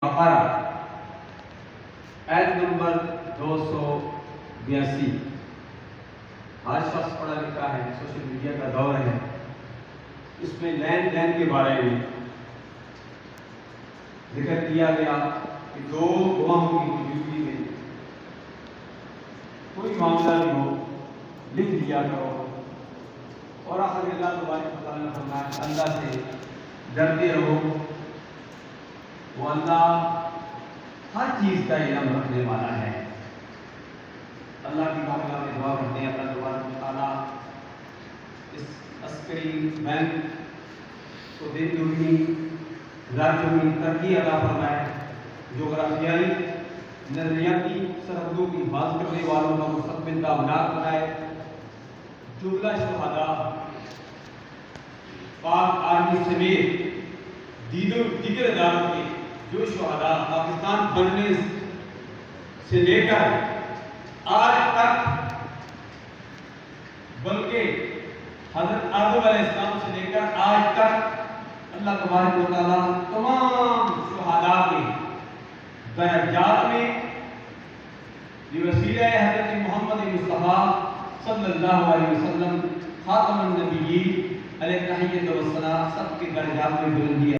بقرہ آیت نمبر 282۔ ہر شخص پڑھا لکھا ہے، سوشل میڈیا کا دور ہے، اس میں لین دین کے بارے میں ذکر کیا گیا کہ دو گواہوں کی موجودگی میں کوئی معاملہ بھی ہو لکھ لیا کرو، اور آخر اللہ تبارک و تعالیٰ نے فرمایا اللہ سے ڈرتے رہو، وہ اللہ ہر چیز کا علم رکھنے والا ہے۔ اللہ کی بارگاہ میں دعا کرتے ہیں اللہ تبارک و تعالیٰ اس عسکری بینک کو دین دنیا راجوں میں ترقی عطا فرمائے، جغرافیائی نظریاتی سرحدوں کی حفاظت کرنے والوں کا مستقبل کامیاب بنائے، جملہ شہداء پاک آرمی سمیت دیگر اداروں کے جو شہداء پاکستان بننے سے لے کر آج تک، بلکہ حضرت آدم علیہ السلام سے لے کر آج تک، اللہ تبارک و تعالیٰ تمام شہداء کے درجات میں بوسیلہ حضرت محمد مصطفیٰ صلی اللہ علیہ وسلم خاتم النبیین علیہ الصلوۃ والسلام سب کے درجات میں بلندی